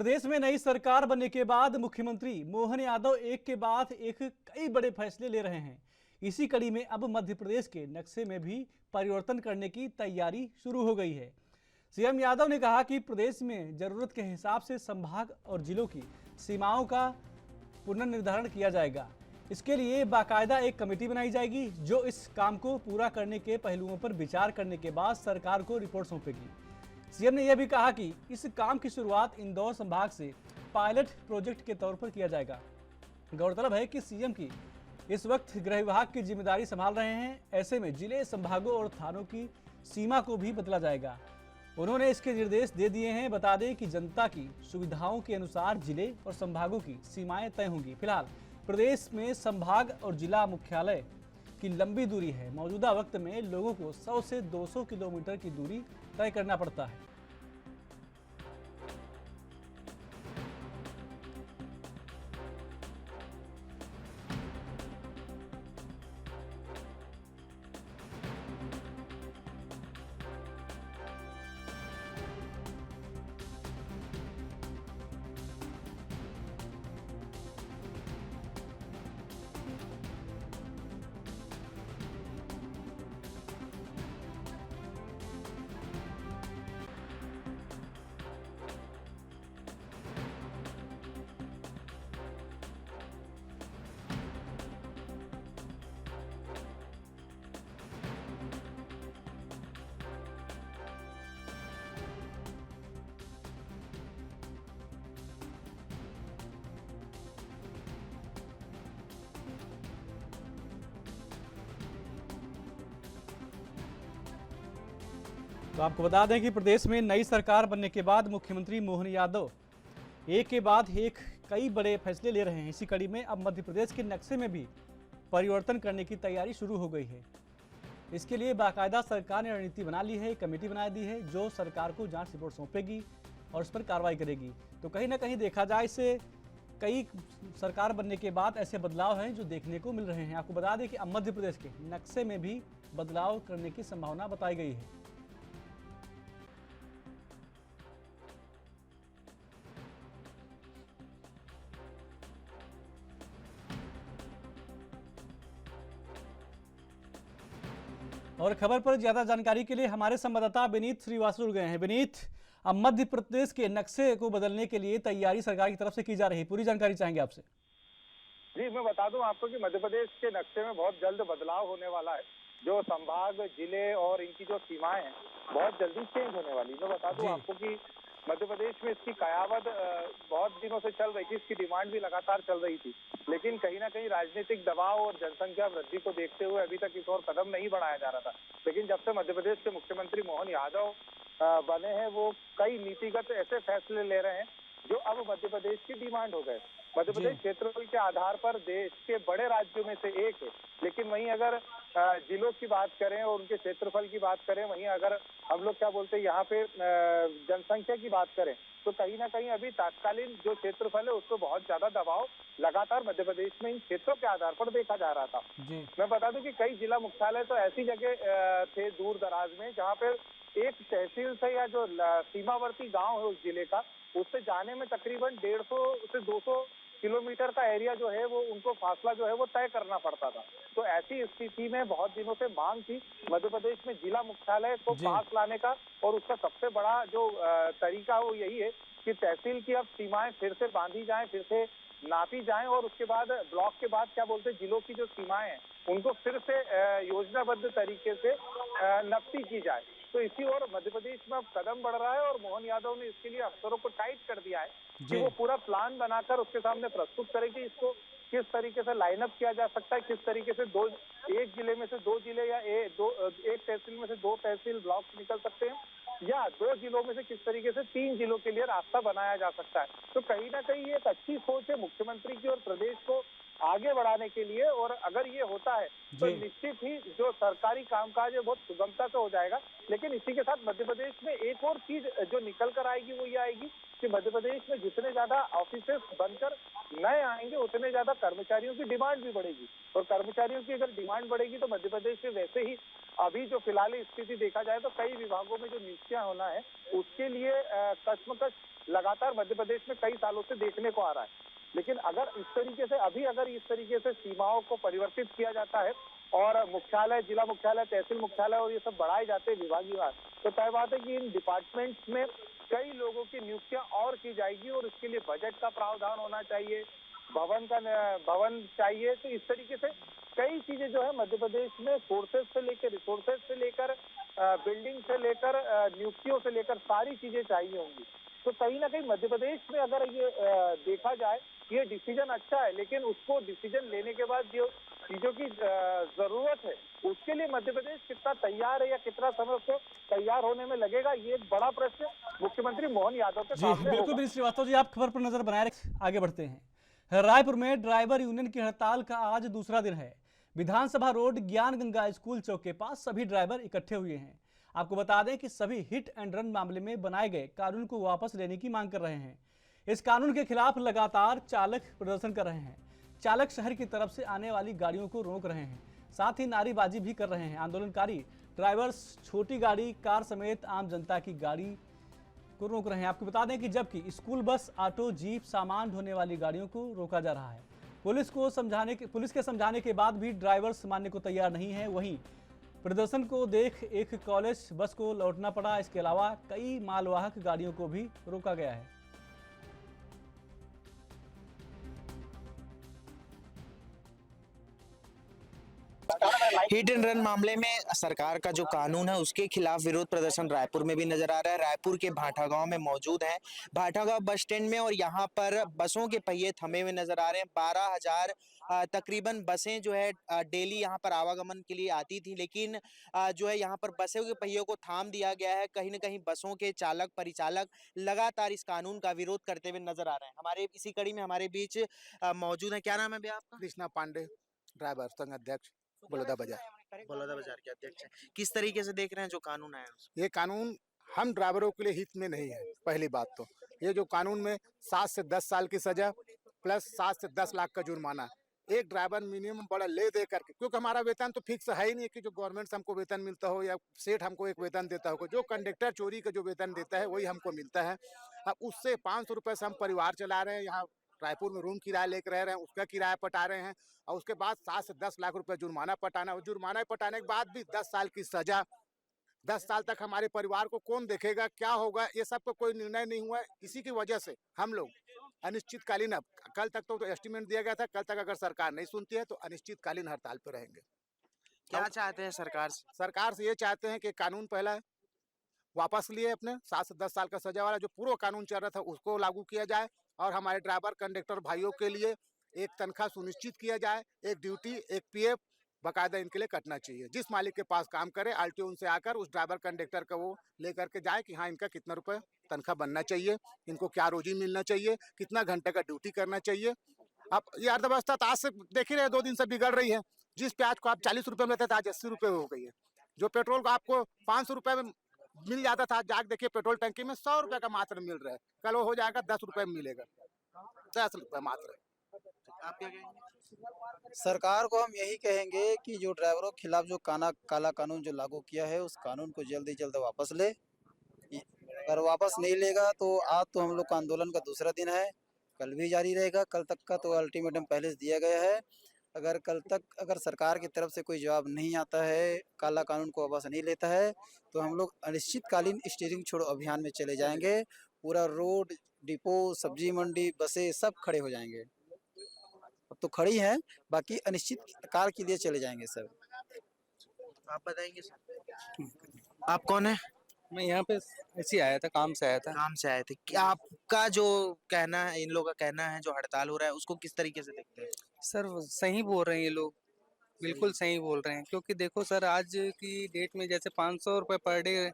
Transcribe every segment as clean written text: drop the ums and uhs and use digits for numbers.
प्रदेश में नई सरकार बनने के बाद मुख्यमंत्री मोहन यादव एक के बाद एक कई बड़े फैसले ले रहे हैं। इसी कड़ी में अब मध्य प्रदेश के नक्शे में भी परिवर्तन करने की तैयारी शुरू हो गई है। सीएम यादव ने कहा कि प्रदेश में जरूरत के हिसाब से संभाग और जिलों की सीमाओं का पुनर्निर्धारण किया जाएगा। इसके लिए बाकायदा एक कमेटी बनाई जाएगी जो इस काम को पूरा करने के पहलुओं पर विचार करने के बाद सरकार को रिपोर्ट सौंपेगी। सीएम ने यह भी कहा कि इस काम की शुरुआत इंदौर संभाग से पायलट प्रोजेक्ट के तौर पर किया जाएगा। गौरतलब है कि सीएम की इस वक्त गृह विभाग की जिम्मेदारी संभाल रहे हैं। ऐसे में जिले, संभागों और थानों की सीमा को भी बदला जाएगा। उन्होंने इसके निर्देश दे दिए हैं। बता दें कि जनता की सुविधाओं के अनुसार जिले और संभागों की सीमाएं तय होंगी। फिलहाल प्रदेश में संभाग और जिला मुख्यालय की लंबी दूरी है। मौजूदा वक्त में लोगों को 100 से 200 किलोमीटर की दूरी तय करना पड़ता है। तो आपको बता दें कि प्रदेश में नई सरकार बनने के बाद मुख्यमंत्री मोहन यादव एक के बाद एक कई बड़े फैसले ले रहे हैं। इसी कड़ी में अब मध्य प्रदेश के नक्शे में भी परिवर्तन करने की तैयारी शुरू हो गई है। इसके लिए बाकायदा सरकार ने रणनीति बना ली है, कमेटी बना दी है जो सरकार को जांच रिपोर्ट सौंपेगी और उस पर कार्रवाई करेगी। तो कहीं ना कहीं देखा जाए, इससे कई सरकार बनने के बाद ऐसे बदलाव हैं जो देखने को मिल रहे हैं। आपको बता दें कि अब मध्य प्रदेश के नक्शे में भी बदलाव करने की संभावना बताई गई है। और खबर पर ज्यादा जानकारी के लिए हमारे संवाददाता विनीत श्रीवास्तव जुड़ गए हैं। विनीत, अब मध्य प्रदेश के नक्शे को बदलने के लिए तैयारी सरकार की तरफ से की जा रही है, पूरी जानकारी चाहेंगे आपसे। जी, मैं बता दूं आपको कि मध्य प्रदेश के नक्शे में बहुत जल्द बदलाव होने वाला है। जो संभाग, जिले और इनकी जो सीमाएं हैं बहुत जल्दी चेंज होने वाली। मैं बता दूं आपको कि मध्य प्रदेश में इसकी कयावत बहुत दिनों से चल रही थी, इसकी डिमांड भी लगातार चल रही थी, लेकिन कहीं ना कहीं राजनीतिक दबाव और जनसंख्या वृद्धि को देखते हुए अभी तक इस ओर कदम नहीं बढ़ाया जा रहा था। लेकिन जब से मध्य प्रदेश के मुख्यमंत्री मोहन यादव बने हैं, वो कई नीतिगत ऐसे फैसले ले रहे हैं जो अब मध्य प्रदेश की डिमांड हो गए। मध्य प्रदेश क्षेत्रफल के आधार पर देश के बड़े राज्यों में से एक है, लेकिन वहीं अगर जिलों की बात करें और उनके क्षेत्रफल की बात करें, वहीं अगर हम लोग क्या बोलते हैं यहाँ पे जनसंख्या की बात करें, तो कहीं ना कहीं अभी तात्कालीन जो क्षेत्रफल है उसको बहुत ज्यादा दबाव लगातार मध्य प्रदेश में इन क्षेत्रों के आधार पर देखा जा रहा था। मैं बता दूं कि कई जिला मुख्यालय तो ऐसी जगह थे दूर दराज में जहाँ पे एक तहसील से या जो सीमावर्ती गांव है उस जिले का, उससे जाने में तकरीबन 150 से 200 किलोमीटर का एरिया जो है वो उनको फासला जो है वो तय करना पड़ता था। तो ऐसी स्थिति में बहुत दिनों से मांग थी मध्य प्रदेश में जिला मुख्यालय को पास लाने का, और उसका सबसे बड़ा जो तरीका वो यही है कि तहसील की अब सीमाएं फिर से बांधी जाएं, फिर से नापी जाएं, और उसके बाद ब्लॉक के बाद क्या बोलते हैं जिलों की जो सीमाएं हैं उनको फिर से योजनाबद्ध तरीके से नक्शे की जाए। तो इसी ओर मध्य प्रदेश में अब कदम बढ़ रहा है और मोहन यादव ने इसके लिए अफसरों को टाइट कर दिया है कि वो पूरा प्लान बनाकर उसके सामने प्रस्तुत करें कि इसको किस तरीके से लाइन अप किया जा सकता है, किस तरीके से एक जिले में से दो जिले या एक तहसील में से दो तहसील ब्लॉक निकल सकते हैं, या दो जिलों में से किस तरीके से 3 जिलों के लिए रास्ता बनाया जा सकता है। तो कहीं ना कहीं ये एक अच्छी सोच है मुख्यमंत्री की और प्रदेश को आगे बढ़ाने के लिए, और अगर ये होता है तो निश्चित ही जो सरकारी कामकाज है बहुत सुगमता से हो जाएगा। लेकिन इसी के साथ मध्य प्रदेश में एक और चीज जो निकल कर आएगी वो ये आएगी कि मध्य प्रदेश में जितने ज्यादा ऑफिसेस बनकर नए आएंगे उतने ज्यादा कर्मचारियों की डिमांड भी बढ़ेगी, और कर्मचारियों की अगर डिमांड बढ़ेगी तो मध्य प्रदेश में वैसे ही अभी जो फिलहाल स्थिति देखा जाए तो कई विभागों में जो नियुक्तियां होना है उसके लिए कश्मकश लगातार मध्य प्रदेश में कई सालों से देखने को आ रहा है। लेकिन अगर इस तरीके से अगर इस तरीके से सीमाओं को परिवर्तित किया जाता है और मुख्यालय, जिला मुख्यालय, तहसील मुख्यालय और ये सब बढ़ाए जाते हैं विभागीय, तो तय बात है कि इन डिपार्टमेंट्स में कई लोगों की नियुक्तियां और की जाएगी और इसके लिए बजट का प्रावधान होना चाहिए, भवन चाहिए। तो इस तरीके से कई चीजें जो है मध्य प्रदेश में सोर्सेज से लेकर, रिसोर्सेज से लेकर, बिल्डिंग से लेकर, नियुक्तियों से लेकर सारी चीजें चाहिए होंगी। तो कहीं ना कहीं मध्य प्रदेश में अगर ये देखा जाए, ये डिसीजन अच्छा है, लेकिन उसको डिसीजन लेने के बाद जो चीजों की जरूरत है उसके लिए मध्य प्रदेश कितना तैयार है या कितना समय उसको तैयार होने में लगेगा, ये एक बड़ा प्रश्न मुख्यमंत्री मोहन यादव के सामने बिल्कुल होगा। श्रीवास्तव जी, आप खबर पर नजर बनाए रखें, आगे बढ़ते हैं। रायपुर में ड्राइवर यूनियन की हड़ताल का आज दूसरा दिन है। विधानसभा रोड ज्ञान गंगा स्कूल चौक के पास सभी ड्राइवर इकट्ठे हुए हैं। आपको बता दें कि सभी हिट एंड रन मामले में बनाए गए कानून को वापस लेने की मांग कर रहे हैं। इस कानून के खिलाफ लगातार चालक प्रदर्शन कर रहे हैं। चालक शहर की तरफ से आने वाली गाड़ियों को रोक रहे हैं, साथ ही नारेबाजी भी कर रहे हैं। आंदोलनकारी ड्राइवर्स छोटी गाड़ी, कार समेत आम जनता की गाड़ी को रोक रहे हैं। आपको बता दें कि जबकि स्कूल बस, ऑटो, जीप, सामान ढोने वाली गाड़ियों को रोका जा रहा है। पुलिस के समझाने के बाद भी ड्राइवर्स मानने को तैयार नहीं है। वहीं प्रदर्शन को देख एक कॉलेज बस को लौटना पड़ा। इसके अलावा कई मालवाहक गाड़ियों को भी रोका गया है। हिट एंड रन मामले में सरकार का जो कानून है उसके खिलाफ विरोध प्रदर्शन रायपुर में भी नजर आ रहा है। रायपुर के भाटागांव में मौजूद है, भाटागांव बस स्टैंड में, और यहाँ पर बसों के पहिए थमे हुए नजर आ रहे हैं। 12,000 तकरीबन बसें जो है डेली यहाँ पर आवागमन के लिए आती थी, लेकिन जो है यहाँ पर बसों के पहियों को थाम दिया गया है। कहीं ना कहीं बसों के चालक परिचालक लगातार इस कानून का विरोध करते हुए नजर आ रहे हैं। हमारे इसी कड़ी में हमारे बीच मौजूद है, क्या नाम है भैया आपका? कृष्णा पांडे, ड्राइवर संघ अध्यक्ष, बलौदा बाजार। बलौदा बाजार के अध्यक्ष हैं। किस तरीके से देख रहे हैं जो कानून आया है? ये कानून हम ड्राइवरों के लिए हित में नहीं है। पहली बात तो ये जो कानून में 7 से 10 साल की सजा प्लस 7 से 10 लाख का जुर्माना, एक ड्राइवर मिनिमम बड़ा ले दे करके, क्योंकि हमारा वेतन तो फिक्स है ही नहीं कि जो गवर्नमेंट से हमको वेतन मिलता हो या सेठ हमको एक वेतन देता हो। जो कंडक्टर चोरी का जो वेतन देता है वही हमको मिलता है। अब उससे 500 रुपये से हम परिवार चला रहे हैं। यहाँ रायपुर में रूम किराया लेकर रह रहे हैं, उसका किराया पटा रहे हैं, और उसके बाद 7 से 10 लाख रुपए जुर्माना पटाना। और जुर्माना पटाने के बाद भी 10 साल की सजा। 10 साल तक हमारे परिवार को कौन देखेगा, क्या होगा, ये सब का कोई निर्णय नहीं हुआ है। इसी की वजह से हम लोग अनिश्चितकालीन, अब कल तक तो एस्टिमेट दिया गया था, कल तक अगर सरकार नहीं सुनती है तो अनिश्चितकालीन हड़ताल पर रहेंगे। क्या चाहते हैं सरकार से? सरकार से ये चाहते हैं कि कानून पहला वापस लिए अपने 7 से 10 साल का सजा वाला जो पूर्व कानून चल रहा था उसको लागू किया जाए, और हमारे ड्राइवर कंडक्टर भाइयों के लिए एक तनख्वाह सुनिश्चित किया जाए, एक ड्यूटी, एक पीएफ बकायदा इनके लिए कटना चाहिए। जिस मालिक के पास काम करे आरटीओ उनसे आकर उस ड्राइवर कंडक्टर का वो लेकर के जाए कि हाँ इनका कितना रुपए तनख्वाह बनना चाहिए, इनको क्या रोजी मिलना चाहिए, कितना घंटे का ड्यूटी करना चाहिए। अब ये अर्थव्यवस्था तो आज से देख ही रहे 2 दिन से बिगड़ रही है। जिस प्याज को आप 40 रुपए में लेते थे आज 80 रुपए हो गई है। जो पेट्रोल को आपको 500 रुपए में मिल जाता था, जाके देखिए पेट्रोल टंकी में 100 रुपए का मात्र मिल रहा है, कल वो हो जाएगा 10 रुपए में मिलेगा, 10 रुपए मात्र। आप क्या कहेंगे? सरकार को हम यही कहेंगे कि जो ड्राइवरों के खिलाफ जो काला कानून जो लागू किया है उस कानून को जल्द से जल्द वापस ले। अगर वापस नहीं लेगा तो आज तो हम लोग का आंदोलन का दूसरा दिन है, कल भी जारी रहेगा। कल तक का तो अल्टीमेटम पहले से दिया गया है। अगर कल तक अगर सरकार की तरफ से कोई जवाब नहीं आता है, काला कानून को वापस नहीं लेता है, तो हम लोग अनिश्चितकालीन स्टीयरिंग छोड़ो अभियान में चले जाएंगे। पूरा रोड, डिपो, सब्जी मंडी, बसें सब खड़े हो जाएंगे। अब तो खड़ी हैं, बाकी अनिश्चित काल के लिए चले जाएंगे सर। आप बताएंगे सर? आप कौन है? मैं यहाँ पे ऐसे आया था, काम से आया था। काम से आए थे। क्या आपका जो कहना है, इन लोगों का कहना है जो हड़ताल हो रहा है उसको किस तरीके से देखते हैं? सर सही बोल रहे हैं ये लोग, बिल्कुल सही बोल रहे हैं। क्योंकि देखो सर, आज की डेट में जैसे 500 रुपये पर डे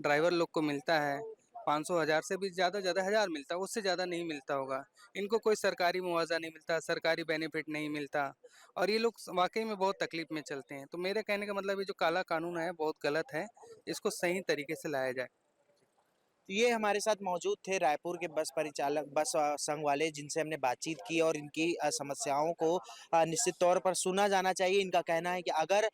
ड्राइवर लोग को मिलता है, 500 हज़ार से भी ज़्यादा 1000 मिलता है, उससे ज़्यादा नहीं मिलता होगा। इनको कोई सरकारी मुआवजा नहीं मिलता, सरकारी बेनिफिट नहीं मिलता, और ये लोग वाकई में बहुत तकलीफ में चलते हैं। तो मेरे कहने का मतलब ये जो काला कानून है बहुत गलत है, इसको सही तरीके से लाया जाए। तो ये हमारे साथ मौजूद थे रायपुर के बस परिचालक बस संघ वाले, जिनसे हमने बातचीत की और इनकी समस्याओं को निश्चित तौर पर सुना जाना चाहिए। इनका कहना है कि अगर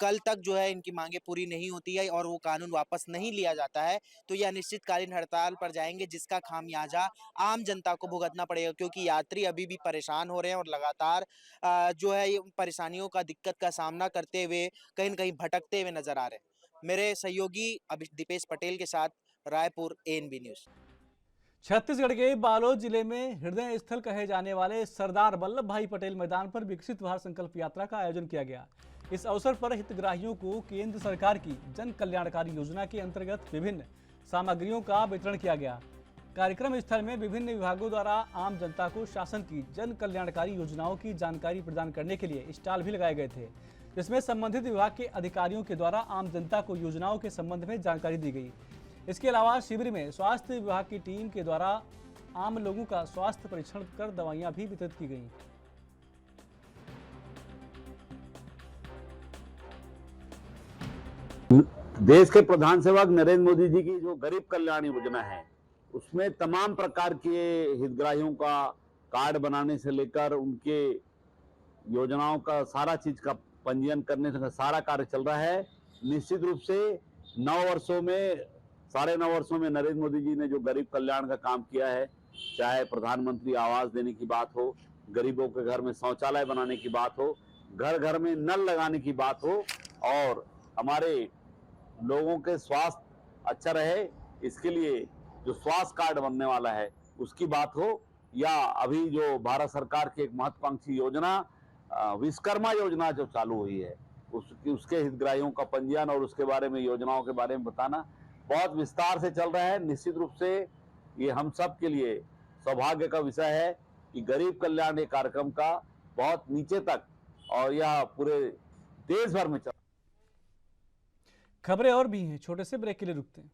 कल तक जो है इनकी मांगे पूरी नहीं होती है और वो कानून वापस नहीं लिया जाता है तो यह अनिश्चितकालीन हड़ताल पर जाएंगे, जिसका खामियाजा आम जनता को भुगतना पड़ेगा, क्योंकि यात्री अभी भी परेशान हो रहे हैं और लगातार जो है ये परेशानियों का दिक्कत का सामना करते हुए कहीं न कहीं भटकते हुए नजर आ रहे हैं। मेरे सहयोगी दीपेश पटेल के साथ रायपुर, एएनबी न्यूज। छत्तीसगढ़ के बालोद जिले में हृदय स्थल कहे जाने वाले सरदार वल्लभ भाई पटेल मैदान पर विकसित भारत संकल्प यात्रा का आयोजन किया गया। इस अवसर पर हितग्राहियों को केंद्र सरकार की जन कल्याणकारी योजना के अंतर्गत विभिन्न सामग्रियों का वितरण किया गया। कार्यक्रम स्थल में विभिन्न विभागों द्वारा आम जनता को शासन की जन कल्याणकारी योजनाओं की जानकारी प्रदान करने के लिए स्टॉल भी लगाए गए थे, जिसमें संबंधित विभाग के अधिकारियों के द्वारा आम जनता को योजनाओं के संबंध में जानकारी दी गई। इसके अलावा शिविर में स्वास्थ्य विभाग की टीम के द्वारा आम लोगों का स्वास्थ्य परीक्षण कर दवाइयां भी वितरित की गईं। देश के प्रधान सेवक नरेंद्र मोदी जी की जो गरीब कल्याण योजना है उसमें तमाम प्रकार के हितग्राहियों का कार्ड बनाने से लेकर उनके योजनाओं का सारा चीज का पंजीयन करने से सारा कार्य चल रहा है। निश्चित रूप से 9 वर्षों में 9.5 वर्षों में नरेंद्र मोदी जी ने जो गरीब कल्याण का काम किया है, चाहे प्रधानमंत्री आवास देने की बात हो, गरीबों के घर में शौचालय बनाने की बात हो, घर घर में नल लगाने की बात हो और हमारे लोगों के स्वास्थ्य अच्छा रहे इसके लिए जो स्वास्थ्य कार्ड बनने वाला है उसकी बात हो, या अभी जो भारत सरकार की एक महत्वाकांक्षी योजना विश्वकर्मा योजना जो चालू हुई है उसके हितग्राहियों का पंजीयन और उसके बारे में योजनाओं के बारे में बताना बहुत विस्तार से चल रहा है। निश्चित रूप से ये हम सब के लिए सौभाग्य का विषय है कि गरीब कल्याण के कार्यक्रम का बहुत नीचे तक और यह पूरे देश भर में चल। खबरें और भी हैं, छोटे से ब्रेक के लिए रुकते हैं।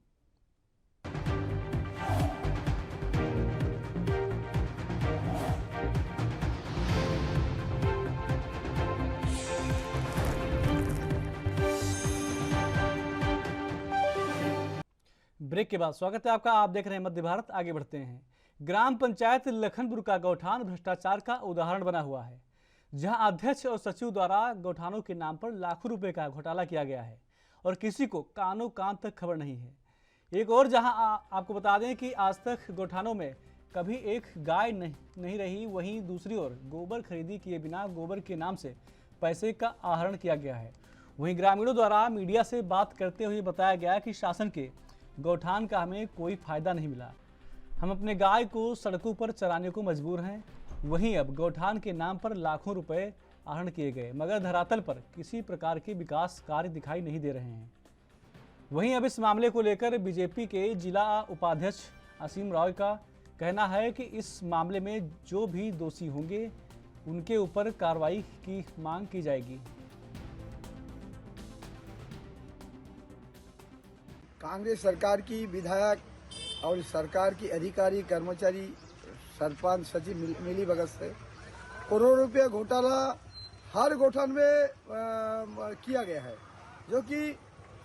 ब्रेक के बाद स्वागत है आपका। आप देख रहे हैं मध्य भारत। आगे बढ़ते हैं। ग्राम पंचायत लखनपुर का गौठान भ्रष्टाचार का उदाहरण बना हुआ है, जहां अध्यक्ष और सचिव द्वारा गौठानों के नाम पर लाखों रुपए का घोटाला किया गया है और किसी को कानो कान तक खबर नहीं है। एक और जहां आपको बता दें कि आज तक गौठानों में कभी एक गाय नहीं रही, वहीं दूसरी ओर गोबर खरीदी किए बिना गोबर के नाम से पैसे का आहरण किया गया है। वहीं ग्रामीणों द्वारा मीडिया से बात करते हुए बताया गया कि शासन के गौठान का हमें कोई फायदा नहीं मिला, हम अपने गाय को सड़कों पर चराने को मजबूर हैं। वहीं अब गौठान के नाम पर लाखों रुपए आहरण किए गए, मगर धरातल पर किसी प्रकार के विकास कार्य दिखाई नहीं दे रहे हैं। वहीं अब इस मामले को लेकर बीजेपी के जिला उपाध्यक्ष असीम रॉय का कहना है कि इस मामले में जो भी दोषी होंगे उनके ऊपर कार्रवाई की मांग की जाएगी। कांग्रेस सरकार की विधायक और सरकार की अधिकारी कर्मचारी सरपंच सचिव मिली भगत से करोड़ रुपये घोटाला हर गौठान में किया गया है, जो कि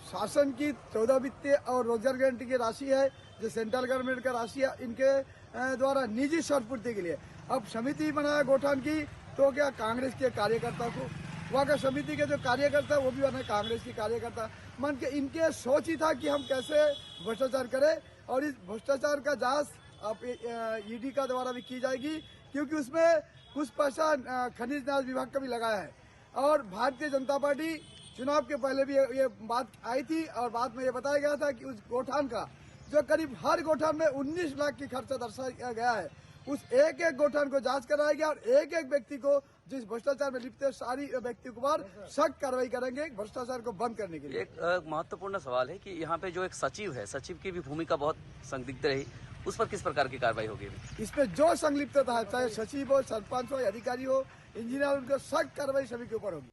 शासन की 14 वित्तीय और रोजगार गारंटी की राशि है, जो सेंट्रल गवर्नमेंट का राशि है, इनके द्वारा निजी स्वार्थपूर्ति के लिए। अब समिति बनाया गौठान की, तो क्या कांग्रेस के कार्यकर्ता को वहाँ का समिति के जो कार्यकर्ता वो भी बने कांग्रेस की कार्यकर्ता। मन के इनके सोच ही था कि हम कैसे भ्रष्टाचार करें, और इस भ्रष्टाचार का जांच अब ईडी का द्वारा भी की जाएगी, क्योंकि उसमें कुछ पैसा खनिज न्यास विभाग का भी लगाया है। और भारतीय जनता पार्टी चुनाव के पहले भी ये बात आई थी और बाद में ये बताया गया था कि उस गौठान का जो करीब हर गौठान में 19 लाख की खर्चा दर्शाया गया है, उस एक एक गौठान को जांच कराया गया और एक एक व्यक्ति को जिस भ्रष्टाचार में लिप्त है सारी व्यक्ति के ऊपर सख्त कार्रवाई करेंगे भ्रष्टाचार को बंद करने के लिए। एक महत्वपूर्ण सवाल है कि यहाँ पे जो एक सचिव है, सचिव की भी भूमिका बहुत संदिग्ध रही, उस पर किस प्रकार की कार्रवाई होगी? इसमें जो संलिप्तता है, चाहे सचिव हो, सरपंच हो, अधिकारी हो, इंजीनियर, उनको सख्त कार्रवाई सभी के ऊपर होगी।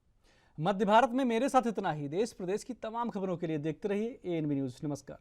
मध्य भारत में मेरे साथ इतना ही। देश प्रदेश की तमाम खबरों के लिए देखते रहिए एएनबी न्यूज। नमस्कार।